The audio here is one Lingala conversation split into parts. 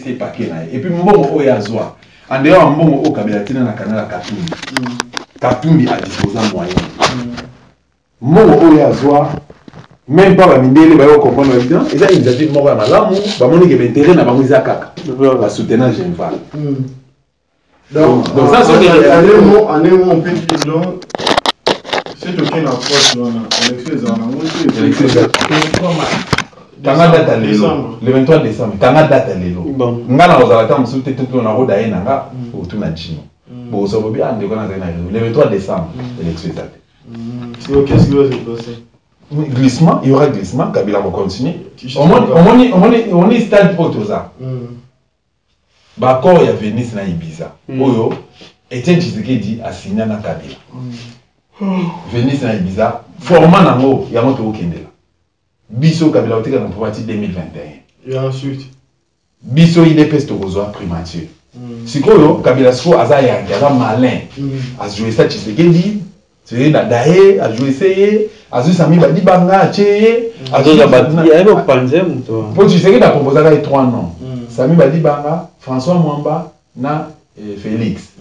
c'est paquet et puis mbongo oyo azwa en dehors mbongo o Kabila tina na kanala Katumbi Katumbi a disposé moyen mbongo oyo azwa même pas ba mindele ba yo comprendre évident et ça initiative moko ya malamu ba moni ke intérêt na bango za kaka ba soutenir Genval donc ça c'est un mot on peut dire non c'est aucune approche dans l'élection Kanga date à l'élo, le 23 décembre. Kanga date à l'élo. Ngana ozalaka musulte tout na roda ye nanga otuna chino. Bon ça veut bien ndeko na le 23 décembre élection date. Qu'est-ce qui va se passer? Glissement, il y aura glissement, Kabila va continuer. On est stade Otoza. Bakor ya Venise na Ibiza. Oyo Etienne Tshisekedi a signé na Kabila. Venise na Ibiza, format nango ya moto okendela. Biso Kabila otika na parti 2021. Et ensuite Biso il est peste aux primature. Sikoyo Kabila sko aza ya malin. A jouer ça Tshisekedi, c'est na dae a jouer essayer, a jouer Sami Badi Banga che, a jouer Badi a pas pensé muto. Pour Tshisekedi a proposé là 3 noms. Sami Badi Banga, François Mwamba na Félix.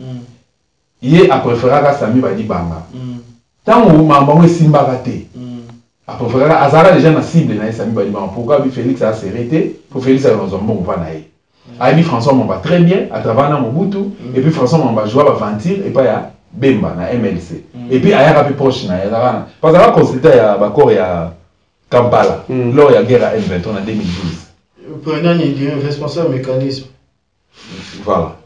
Il a préféré Sami Badi Banga. Tant que Mwamba we simba raté. A préféré Azara déjà na cible na Sami Badi Banga. Pourquoi Félix a s'arrêté? Pour Félix a dans un bon va na ye. A dit François Mwamba très bien à travers na Mobutu et puis François Mwamba joue à Ventir et pas ya Bemba na MLC. Et puis aya rapi proche na ya parce que la consulté ya Bakor ya Kampala lors ya guerre à M23 en 2012. Prenant un responsable mécanisme. Voilà.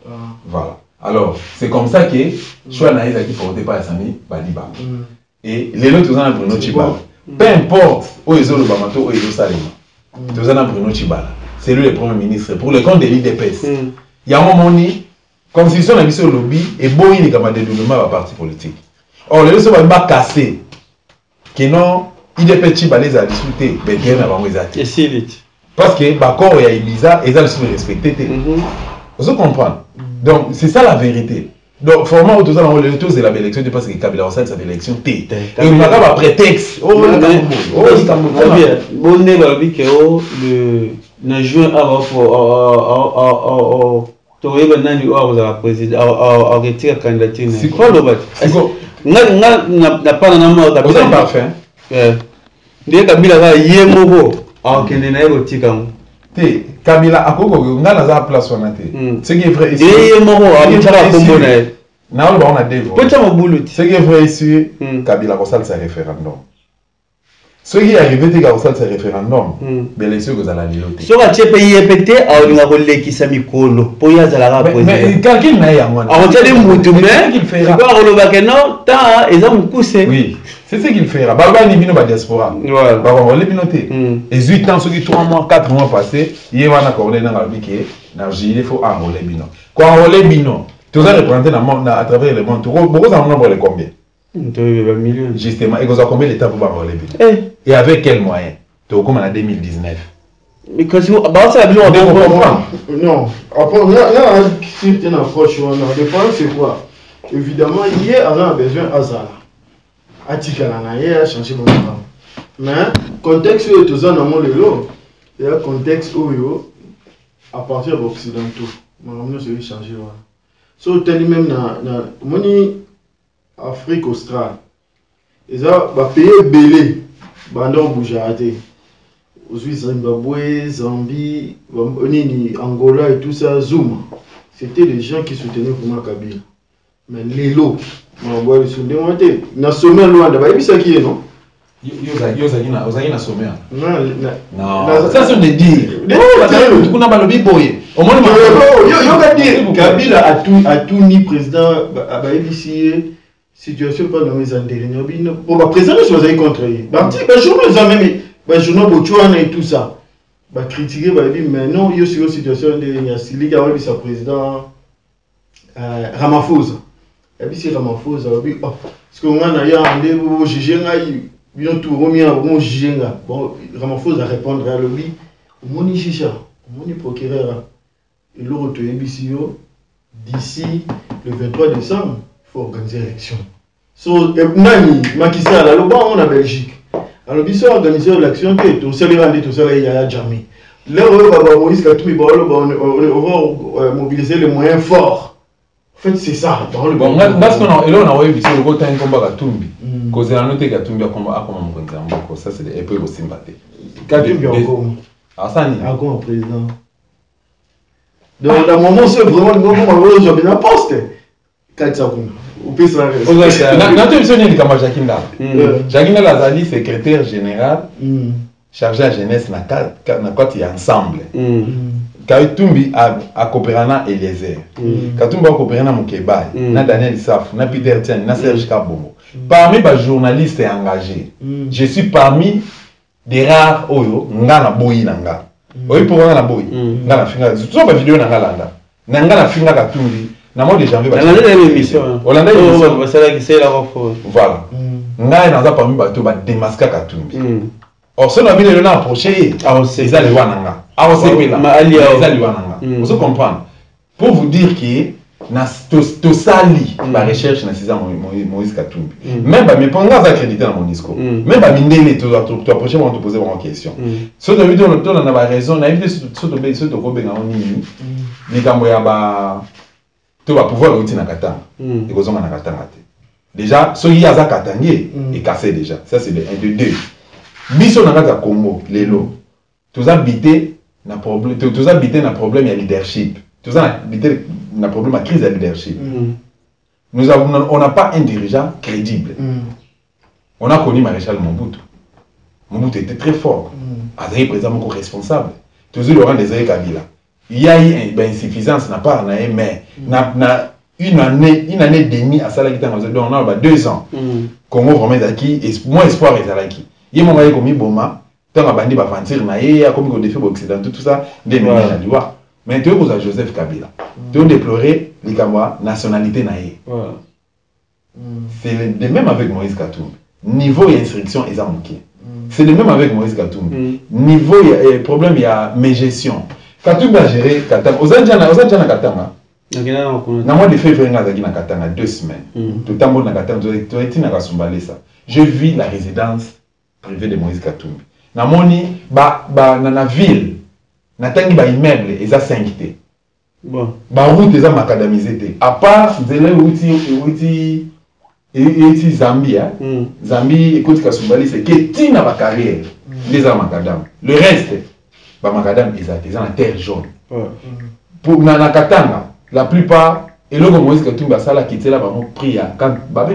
Voilà. Alors, c'est comme ça que choix na qui porté par Sami Badi Banga. Et les autres ont Bruno Tshibala. Peu importe où ils ont le Bamato ou ils ont Salima. Tous ont Bruno Tshibala. C'est lui le premier ministre pour le compte de l'IDPS. Il y a un moment ni comme si son ami sur le lobby et bon il est comme un dédoublement à parti politique. Or les autres va casser que non IDPS Tshibala les a discuté ben bien avant les attaques. Et si vite. Parce que Bakor et Ibiza ils ont le respecté. Vous comprenez? Donc c'est ça la vérité. Donc format autour de la élection parce que Kabila a cette élection T. Et on a un prétexte. Oh bon le juin avant tu retirer la candidature. C'est quoi le bat? N'a pas un amour Kabila parfait. Kabila va yémobo à Kenya Tikam. Kabila a koko ngana za place wanate. C'est qui est vrai ici. C'est qui est vrai ici. Kabila kosal sa référendum. Ce qui est arrivé c'est kosal sa référendum. L'élection que zala lilote. So ka tchepe yepete a olinga kolekisa mikolo po ya zala ka poser. Mais quelqu'un na ya ngwana. A oteli mutu mais qu'il fera. Quoi roloba que non ta eza mukuse. Oui. C'est ce qu'il fera. Baba ni bino ba diaspora. Baba on les binoté. Et 8 ans, ceux qui 3 mois, 4 mois passés, il y a un accord dans la vie qui est il faut enrôler bino. Quand enrôler bino, tout ça représenté à travers le monde. Beaucoup en nombre les combien? Justement, et vous avez combien d'étapes pour enrôler bino? Et avec quels moyens? Tu as comme en 2019. Mais quand tu as ça bien on comprend. Non. Après là c'est une approche on a le problème c'est quoi? Évidemment, hier on a besoin Azala. Atikala na ye a changé mon temps. Mais contexte où tout ça dans mon lelo, il y a contexte où à partir de l'occidentaux, mon c'est changé voilà. So tel même na moni Afrique australe. Ils a ba pays belé, bandon bougeaté. Aujourd'hui Zimbabwe, Zambie, Angola et tout ça Zuma. C'était des gens qui soutenaient vraiment Kabila. Mais l'élo on voit le soutien na sommet loin d'abord et ça qui est non na sommet non ça sont des dires on a balobi boye au moins yo ka dire Kabila a tout ni président ba ici situation pas dans les antérieures bino pour ba président je vais contre lui ba petit ba journaux ça même ba journaux bochwana et tout ça ba critiquer ba dit mais non yo sur situation de Nyasili qui a sa président Ramaphosa. Et puis c'est Ramaphosa, parce que on a ya ande bo juger ngai bien tout remis à bon juger nga. Bon Ramaphosa répondre à lui, moni chicha, moni procureur. Et le retour ebisio d'ici le 23 décembre, il faut organiser l'élection. So nani Macky Sall là on a Belgique. Alors biso organiser l'élection que tout ça les rendre tout ça il y a jamais. Là, Moïse Katumbi, on va mobiliser les moyens forts. En fait, c'est ça. Bon, parce qu'on a vu le côté un combat Katumbi. Cause la note Katumbi a comme ça, c'est des peu aussi sympathique. Katumbi encore. Ah, ça n'y a encore un président. Donc, dans le moment, c'est vraiment le moment où on a bien poste. Katsakoun. Ou plus la reste. Notre émission est comme Jakinda. Jakinda Lazali, secrétaire général, chargé à jeunesse, quand il y a ensemble. Katumbi a coopéré avec Eliezer. Katumbi a coopéré avec Moukebaï, na Daniel Saf, na Peter Tian, na Serge Kabongo. Parmi les journalistes engagés, je suis parmi des rares oyo ngana boyi nanga. Oyi pour ngana boyi. Ngana finga. Tout ça vidéo nanga landa. Nanga finga Katumbi. Na moi déjà on a une émission. Olanda émission. Voilà. Ngana naza parmi bato ba démasquer Katumbi. Or ce n'a pas le approché. C'est ça le wananga. Vous comprenez? Pour vous dire que tout sali ma recherche na César Moïse Katumbi. Même pas mes pendant accrédité dans mon discours. Même pas mindele tu approcher moi te poser une question. Ce de vidéo on a raison, on a évité ce de Robin en nini. Ni kamboya ba tu vas pouvoir outil na katanga. Et kozonga na katanga te. Déjà ce qui a za katangé est cassé déjà. Ça c'est le 1 de 2. Biso na kata Congo lelo. Tous habité na problème, tous habité na problème ya leadership. Tous habité na problème à crise de leadership. On n'a pas un dirigeant crédible. On a connu Maréchal Mobutu. Mobutu était très fort. Azaï président beaucoup responsable. Toujours Laurent Désiré Kabila. Il y a eu une insuffisance n'a pas mais une année et demie à Salaki donc on a 2 ans. Congo vraiment acquis moins espoir est Salaki. Il m'a dit comme Boma, tant que bandi va fantir na a comme au défi occidental tout ça des milliers na liwa. Mais tu as Joseph Kabila. Tu as déploré les Kamwa nationalité na ye. C'est le même avec Moïse Katumbi. Niveau et instruction ils ont manqué. C'est le même avec Moïse Katumbi. Niveau et problème il y a mes gestion. Katumbi a géré Katanga. Ozanjana Katanga. Na mois de février ngazaki na Katanga 2 semaines. Tout le monde na Katanga tu as été na Kasumbalé ça. Je vis la résidence privé de Moïse Katumbi. Na moni na ville na tangi ba immeuble eza 5 té. Bon. Ba route eza macadamisé té. À part zele outi Zambie Zambie écoute Kasumbali c'est que tina ba carrière les macadam. Le reste ba macadam eza na terre jaune. Pour na Katanga la plupart et le Moïse Katumbi sala kitela ba mo priya quand ba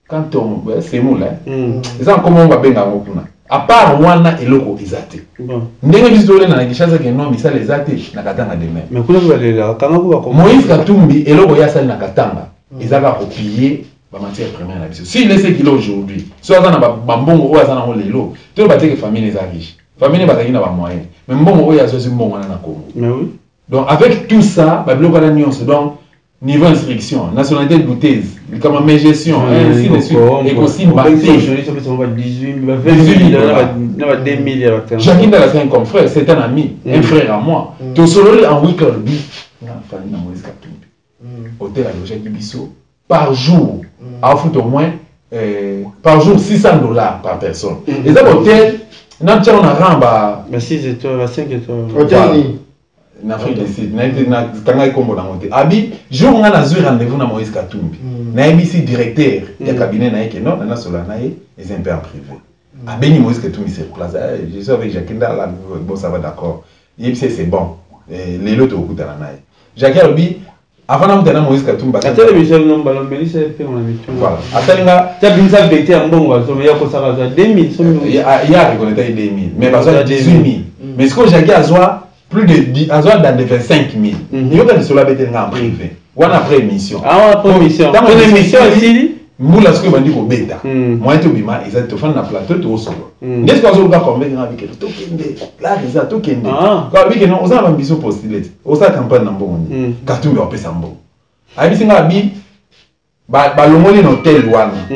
quand on c'est mou là ils ont comment on va benga ngokuna à part wana eloko ezate ndenge bizole na kishaza ke no misala ezate na Katanga demain mais kuna balela kanga ko Moïse Katumbi eloko ya sala na Katanga ezaka copier ba matière première na biso si laisse qu'il aujourd'hui so azana ba mbongo o azana ngo lelo to ba teke famille les riche famille ba na ba moyen mais mbongo o ya so mbongo na Congo mais oui donc avec tout ça ba biloko la nuance donc niveau instruction, nationalité douteuse, comme mes gestion, ainsi de suite, et aussi batté. 18 000, Jacques Ndala c'est un confrère, c'est un ami, un frère à moi. Tout seul en week-end, Moïse Katumbi. Hôtel à Jacques Bisso, par jour, à foutre au moins, par jour $600 par personne. Et ça, hôtel, on a ramba. 6 étoiles, 5 étoiles. Hôtel en Afrique du Sud, na kombo na moté. Abi, jour on a rendez-vous na Moïse Katumbi. Na ici directeur du cabinet na yeke non, na sola na ye, les un peu en privé. Abi ni Moïse Katumbi sur place. Je suis avec Jacques Ndala, bon ça va d'accord. Il c'est bon. Les lots au coup de la naïe. Jacques Abi avant na Moïse Katumbi. Attends le Michel non ballon mais c'est fait on a mis. Voilà. Attends tu as bien ça vecteur en bon va so ya ko ça va 2000 il y a reconnaître 2000 mais pas 18000. Mais ce que Jacques a plus de 10, dans les 25 000. Il y a des cela en privé. Ou après émission. Ah, après émission. Dans l'émission aussi, Moula ce que vous dites au bêta. Moi, tu bima, ils ont fait un plateau de solo. N'est-ce pas qu'on va convaincre avec le token là, ils ont token. Quand oui que non, on a ambition postulée. On a campagne dans bon. Katumbi on peut sambo. Abi singa abi ba lomoli no tel wana.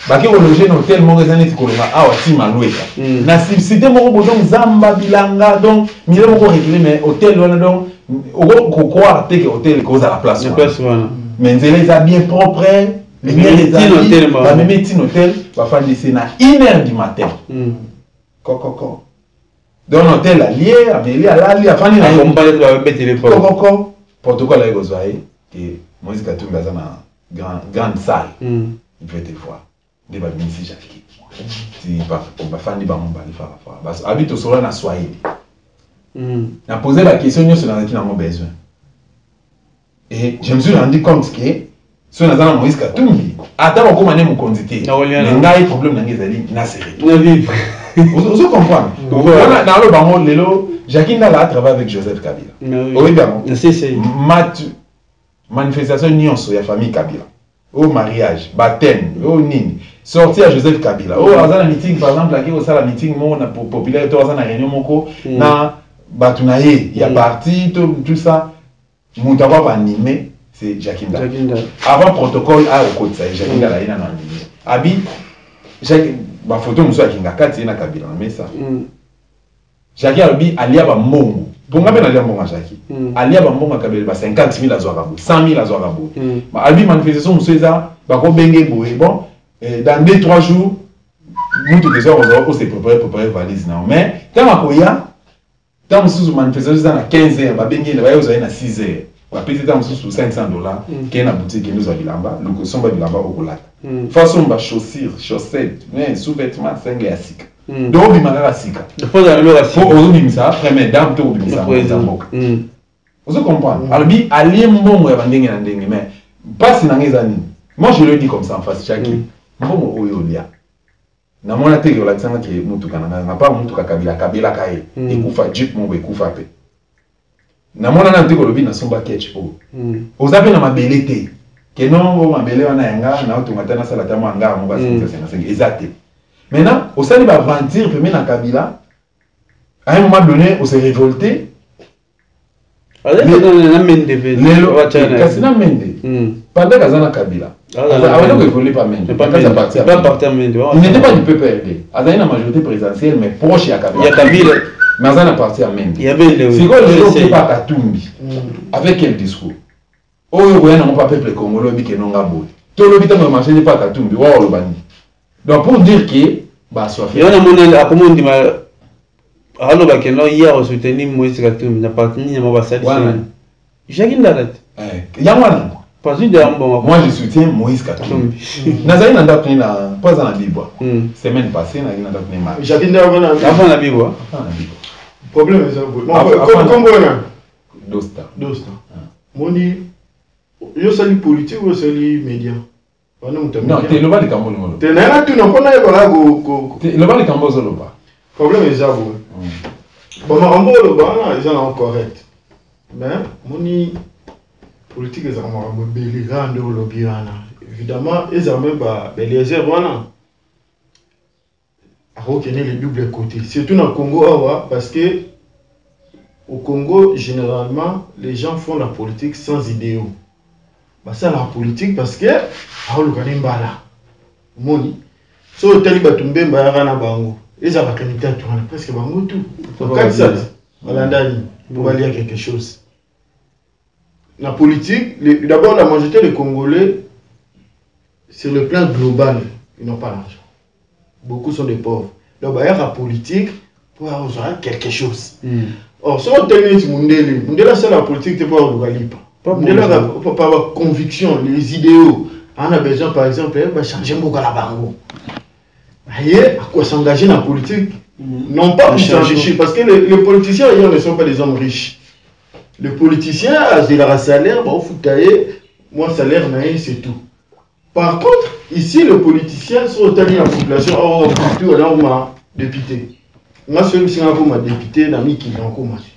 Baki loger no tel mo ngezani tikolonga awa tima loueka. Na cité moko bodon zamba bilanga donc mille moko réglé mais hôtel wana donc ko croire que hôtel cause à la place. Mais nzela ça bien propre. Les bien les hôtel ba même tin hôtel ba fandi c'est na 1h du matin. Coco. dans l'hôtel allié, Amélie alali, afani na accompagné de BTV Coco, protocole avec Ozoaï, et Moïse Katumbi dans une grande salle. Il peut te voir. Des ministres Jackie. On va faire des bambous, on va habite au sol na Swahili. On a posé la question sur dans qui n'a pas besoin. Et je me suis rendu compte que si on a dans Moïse Katumbi, attends on comment mon condité. Il y a un problème dans les alliés, na série. Vous comprenez? Dans le bambou lelo, Jackie n'a pas travaillé avec Joseph Kabila. Oui bien. C'est manifestation union sur la famille Kabila. Au mariage, baptême, au nini. Sortir à Joseph Kabila. Oh, à la meeting, par exemple, là, qui la meeting, mon populaire, tout ça, na réunion, moko, na batunaye, il y a parti, tout ça. Mon tabac animé, c'est Jacquinda. Avant protocole, à au côté, c'est Jacquinda, là, il y a un animé. Abi, ma photo, monsieur Jacquinda, 4, c'est na Kabila, mais ça. Jacquinda, Abi, alia ba mongo. Pour moi, alia mongo, Jacquinda. Alia ba mongo, Kabila, 50 000 à Zoarabo, 100 000 à Zoarabo. Abi, manifestation, monsieur ça, bako bengue boé, bon. Dans 2-3 jours, nous tous les soirs, on s'est préparé valise. Mais quand on a tant de manifestations dans 15 heures, on va à 6 heures. On va payer $500 qui est dans la boutique qui nous a dit là-bas, le son va dire là-bas au colat. Façon de chaussures, chaussettes, sous-vêtements, 5 et à 6. Donc, on va à 6. Il faut que ça, après, mais dame, tout le monde. Vous comprenez? Alors, aller bon, mais pas si dans les années. Moi, je le dis comme ça en face, Jackie. Bon, oyolia. Na mona te yo la tsanga ke mutu kana na pa mutu ka kabila kae ekufa jeep mo ekufa pe. Na mona na te ko lobi na somba ketch po. Ozape na mabele te. Ke non o mabele wana yanga na otu matana sala ta manga mo ba 5 exact. Maintenant, au sein de ba aventure pe na kabila à un moment donné, on s'est révolté. Pendant Kazana Kabila. Il n'était pas du PPRD. Il y a une majorité présidentielle, mais proche à Kabila. Il y a Kabila. Mais il y a parti à Mende. C'est quoi le pas Katumbi? Avec quel discours? Oh, il y a un peuple congolais qui n'a pas beau. Tout le monde a marché pas Katumbi. Donc pour dire que, bah, soit fait. Alors que non hier on soutenait Moïse Katumbi n'a pas tenu ma bassade. Jacquinda arrête. Yamwana. Parce que moi je soutiens Moïse Katumbi. Nazali nanda tena pas dans la Bible. Semaine passée nazali nanda tena ma. Jacquinda avant la Bible. Problème est ça. Comme Dosta. Moni yo sali politique ou sali média. Non, t'es le bas de Cambodge. T'es là tu n'as pas na ba go. Le bas de Cambodge le bas. Problème est ça. Bon, Marambo le bas ils sont correct. Mais moni politique est vraiment belé grande au lobby évidemment ils ont même pas les voilà à reconnaître les doubles côtés surtout dans le Congo parce que au Congo généralement les gens font la politique sans idéaux. Bah ça la politique parce que à le gagner mbala moni so tali batumbe mbara na bango ils ont candidat presque bango tout quand ça voilà ndani pour aller à quelque chose. La politique, d'abord la majorité des Congolais, sur le plan global, ils n'ont pas l'argent. Beaucoup sont des pauvres. Donc, il y a la politique pour avoir quelque chose. Or, si on tenait Mundela, c'est la politique de pouvoir Mundela, pour avoir conviction, les idéaux. On a besoin, par exemple, de changer beaucoup la bango. À quoi s'engager dans la politique? Non pas pour s'enrichir, parce que les politiciens ne sont pas des hommes riches. Le politicien a un salaire, bon, moi salaire c'est tout. Par contre, ici le politicien sont autant la population, oh, plutôt là on m'a député. Moi celui qui m'a député, n'a mis qui l'ont commencé.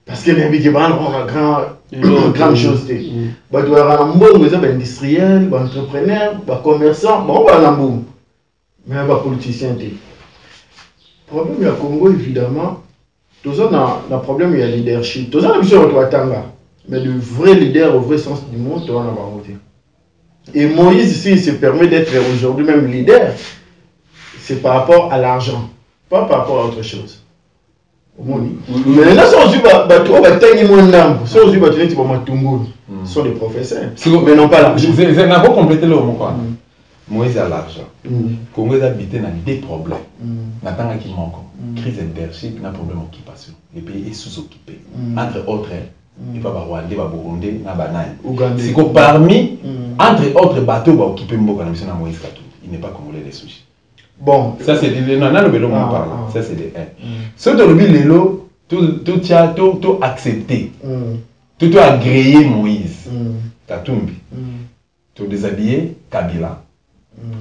Parce que les gens ont grande chose. Il doit y avoir un bon industriel, un entrepreneur, un commerçant, bon, on va un bon. Mais un politicien. Le problème du Congo évidemment. Tout ça, le problème, il y a le leadership. Tout ça, on a mais le vrai leader, au vrai sens du mot, on a voté. Et Moïse, ici, il se permet d'être aujourd'hui même leader. C'est par rapport à l'argent, pas par rapport à autre chose. Mais là, si on dit, ce sont des professeurs. Mais non pas l'argent. Vous avez complété le mot. Moïse a l'argent. Congo a habité dans des problèmes. Maintenant, qui manque. crise leadership, un problème d'occupation. Le pays est sous-occupé. Entre autres, il va y avoir des Burundais, des Banane. C'est que parmi, entre autres bateaux, il va occuper Moïse Katumbi. Il n'est pas congolais les sushis. Bon. Ça, c'est des. Non, non, le parle. Ça, c'est des. Ce que le tout accepté. Tout agréé Moïse Katumbi. Tout déshabillé Kabila.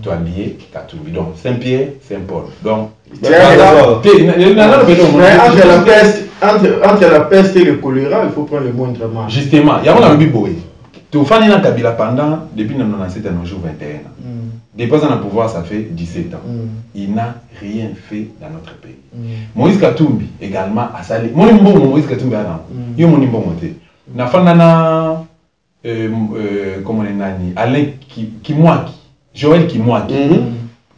Tout habillé Katumbi. Donc, Saint-Pierre, Saint-Paul. Donc, entre la peste et le choléra, il faut prendre le moindrement. Justement, il y a un biboé. Tout fan dans Kabila pendant depuis 1997 à nos jours 21 ans. Depuis son pouvoir, ça fait 17 ans. Il n'a rien fait dans notre pays. Moïse Katumbi également a salé. Mon nimbo Moïse Katumbi a nan. Yo mon nimbo monté. Na fandana comment on est Alain Kimwaki, Joël Kimwaki.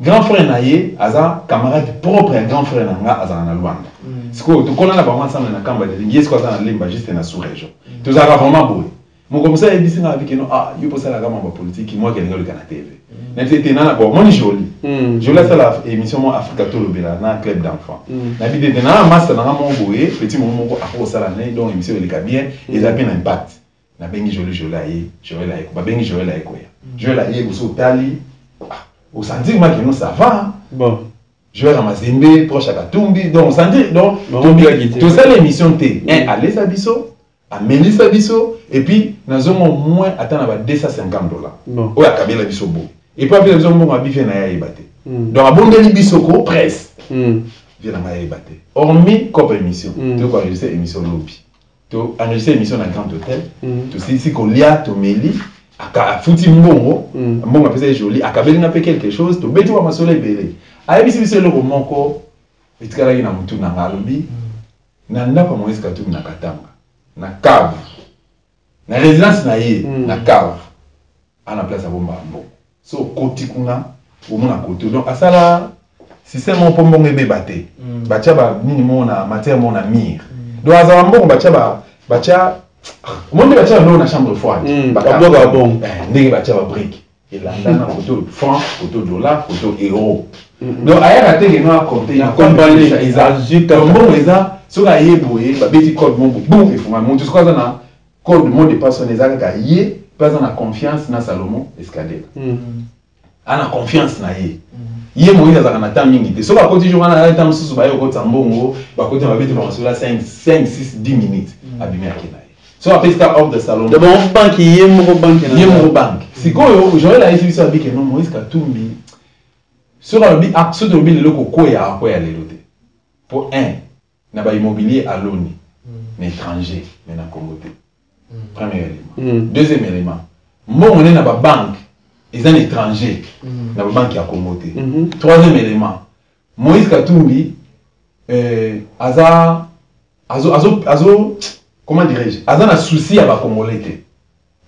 Grand frère naïe, aza camarade propre et grand frère nanga aza na Luanda. C'est quoi tu connais la banque ensemble na kamba de lié quoi dans limba juste na sous-région. Tu as vraiment beau. Mon comme ça il dit ça avec non ah yo pour ça la gamme politique moi qui est le Canada TV. N'était nana bon moi ni joli. Je laisse la émission moi Africa Tolobela na club d'enfants. Na bidé na master na mon boé petit mon ko après ça la né donc émission le bien et ça a un impact. Na bengi joli aïe, Joël aïe, ba bengi Joël aïe quoi. Joël aïe au tali au sentiment que nous ça va. Bon. Joël Ramazembe proche à Katumbi donc senti donc tout ça l'émission T. Un aller Sabiso, à Melissa Biso et puis nous avons au moins attendre à $250. Bon. Ou à Kabila Biso beau. Et puis après nous avons à bifé na ya ibate. Donc à Bondeli Biso ko presse. Vient na ya ibate. Hormis comme émission, tu peux enregistrer émission lobby. Tu enregistrer émission dans grand hôtel. Tu si kolia to meli aka futi mbongo mbongo pesa joli akabeli na pe quelque chose to beti wa masole belé. Ayebisi biso le moko etikala ina mutu na ngalobi na ndako Moïse Katumbi na Katanga na cave na résidence na ye na cave ana place à bomba mbo so koti kuna omona koto donc asala système on pombo ngebe baté batia ba nini mona matière mona mire donc azala mbongo batia monde batia ndo na chambre froide ba bon ndenge batia ba brique et là na photo franc photo dollar photo euro donc aya rateke no compter na compagnie ezazita mbongo eza soka yeboye ba beti code mon bon et fuma mon tout quoi na code mot de passe on ezaka yé pas en confiance na Salomon Escadé ana confiance na ye ye Moïse azaka na temps mingi te soka koti jour na temps susu ba yo ko tambongo ba koti ba beti ba sola 5 6 10 minutes abimia kina so après ça hors de Salomon de bon banque ye mo banque sikoyo Joël a essayé ça avec non Moïse Katumbi sur le bi axe de bi le ko ya lelo te pour un na ba immobilier à l'ONU étranger mais na Congo te premier élément deuxième élément mon on est na ba banque ils sont étrangers na ba banque ya Congo te troisième élément Moïse Katumbi azo comment dirais-je azo na souci à ba Congolais te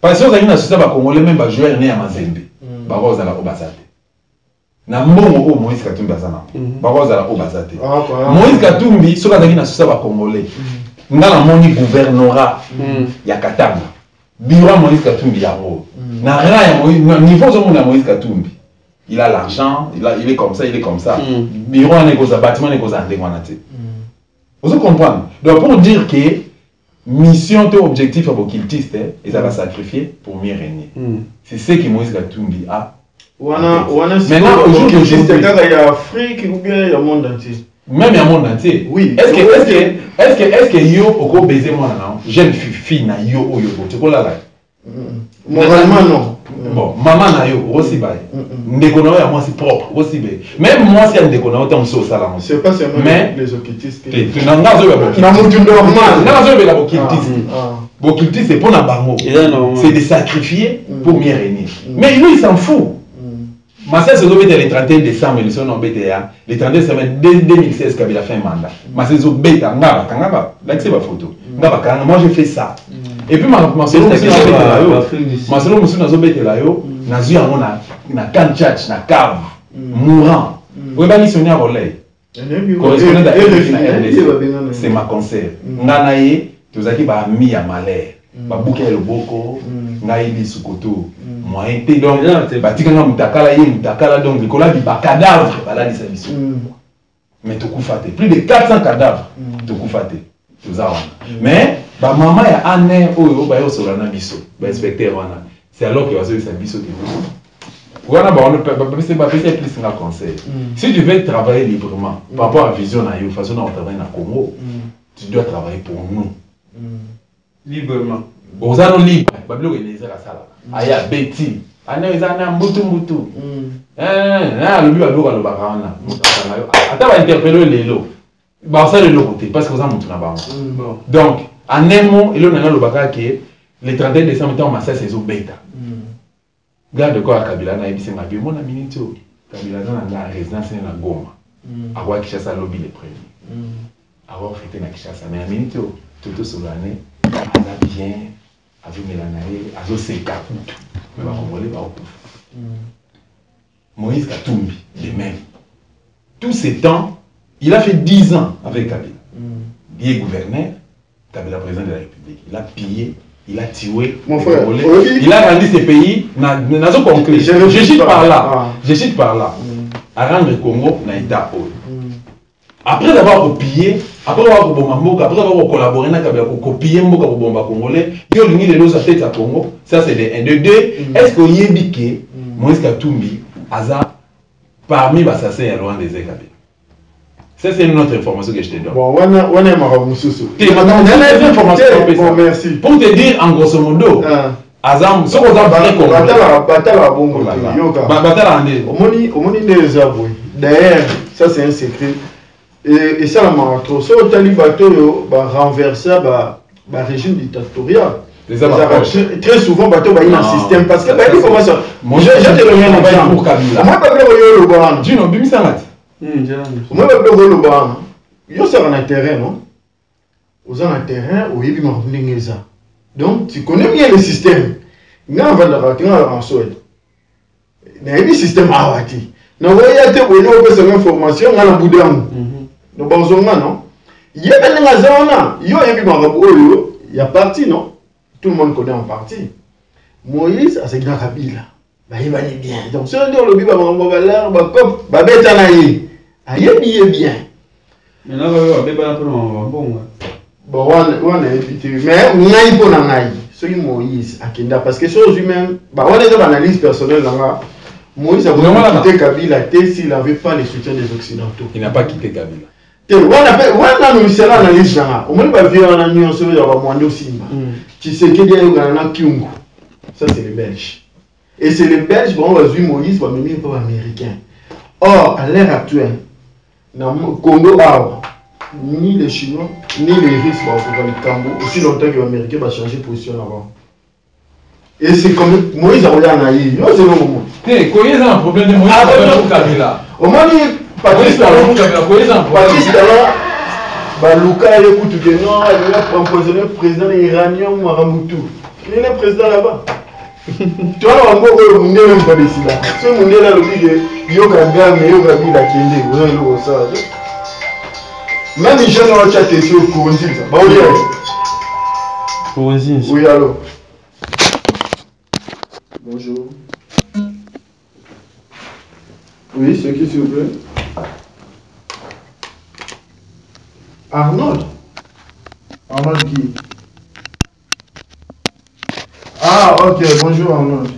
parce que on a souci à ba Congolais même ba joueur né à Mazembe ba roza la obasate na mbongo o Moïse Katumbi azana ba roza la obasate Moïse Katumbi soka zaki na souci à ba Congolais ngala moni gouvernorat ya Katanga bureau Moïse Katumbi ya ro na rien ya Moïse niveau zo mona Moïse Katumbi il a l'argent il est comme ça bureau na cause bâtiment na cause ndengwana te vous comprenez donc pour dire que mission et objectif à Bokiltiste ils allaient sacrifier pour mieux régner c'est ce que Moïse Katumbi a maintenant aujourd'hui il y a Afrique ou bien il y a monde entier même il y a monde entier oui est-ce que yo oko baiser moi non jeune fille na yo oyo tu ko la moralement non bon maman na yo aussi ba ndeko na yo moi c'est propre aussi ba même moi c'est ndeko na yo tant so sala c'est pas seulement les occultistes tu n'as zo ba na mutu normal na zo ba la Bokiltiste c'est pour na bango c'est de sacrifier pour mieux régner mais lui il s'en fout. Massa se doit le 31 décembre, le 31 décembre 2016 quand il a fait un mandat. Massa se bêta, ngaba, l'accès ma photo. Ngaba, moi j'ai fait ça. Et puis ma solo musu na zo bêta là yo, na zu yango na can church na cave, mourant. Vous ba missionnaire relais. Correspondant à c'est ma concert. Nganaye, tozaki ba mi ya malheur. Ba bouke le boko, ngai bi sukoto. Moyen te donc batika nga mutakala ye mutakala donc likola bi ba cadavre bala di service mais tu couffates. Plus de 400 cadavres, tu couffates. Mais, ma maman est année où il y a un biso, inspecteur. C'est alors qu'il y a un biso qui vous. Si tu veux travailler librement, par rapport à la vision, de la façon dont on travaille au Congo, tu dois travailler pour nous. Librement. Aux anneaux libres, Babylone est les Sala. Aya Betty. Anna is un Mbutu. Le but à l'eau à l'Obarana. Attends, on va interpeller les lots. Ça, le côté, parce que vous en avez tout. Donc, en un mot, il y a le bagage qui est le 31 décembre, on m'a c'est au bêta. Garde quoi à Kabila, on a dit c'est ma bio, mon ami, Kabila, on a résidence dans la Goma. Avoir Kishasa lobby les premiers. Avoir fêté dans Kishasa, mais à minute, tout sur l'année, on a bien, avec Mélanaé, à Zosé Kakutu. Mais on va aller voir au coup. Moïse Katumbi, les mêmes. Tous ces temps, il a fait 10 ans avec Kabila. Il est gouverneur, Kabila président de la République. Il a pillé, il a tué, il a rendu ces pays, n'a pas conclu. Je cite par là. À rendre le Congo dans l'état haut. Après avoir pillé, après avoir collaboré avec Kabila pour copier Mboka pour bomba congolais, il a mis les lois à tête à Congo. Ça c'est de 1. De 2, est-ce qu'il y a biqué Moïse Katumbi, Aza, parmi les assassins à loin des Kabila? Ça, c'est une autre information que je te donne. Bon, on est marrant, monsieur. Bon, merci. Pour te dire, en grosso modo, Azam, ce qu'on a barré comme d'ailleurs, ça c'est un secret. Et ça, la marathon, ça, au bateau, renverser le régime dictatorial. Très souvent, bateau, il y a un système. Parce que, comment ça? Je te le mets en exemple. Moi, je moi, je suis en terrain, non? Vous êtes en terrain, vous avez vu ça. Donc, tu connais bien le système. Nous avons un souhait. Nous avons un système à bâtir. Nous avons une information, nous avons un boudin. Nous avons un non? Il y a un zone, il y a parti, non? Tout le monde connaît en partie. Moïse, c'est grand Kabila. Il va bien. Donc, si on dit le biba, il bien. Mais là, on va pas bon. Bon, on a évité. Mais on a eu pour l'analyse. C'est Moïse, parce que chose humaine, on est dans l'analyse personnelle. Moïse a voulu quitter Kabila s'il n'avait pas le soutien des Occidentaux. Il n'a pas quitté Kabila. On a nous l'analyse. On va vivre en union sur le Rwanda aussi. Tu sais qu'il y a un Kyungu. Ça, c'est les Belges. Et c'est les Belges, on va voir Moïse, on va même pas américain. Or, à l'heure actuelle, dans le Congo, ni les Chinois, ni les Russes vont faire le Cambo, aussi longtemps que les Américains vont changer de position avant. Et c'est comme Moïse a regardé en Aïe. Non, c'est le moment. Moïse a un problème de Moïse pour Kabila. Au moins, Patrice Talon, Balouka, écoute, non, il a empoisonné le président iranien Maramoutou. Il est le président là-bas. Tu vois, on va même pas décider là. Ce monde là, le dit que Yoga Gam et Yoga Bila Kende, vous avez le ça. Même les jeunes ont chaté sur Kouronzil. Bah oui. Kouronzil. Oui, allô. Bonjour. Oui, c'est qui s'il vous plaît? Arnold. Arnold qui? Ah, ok, bonjour Arnold.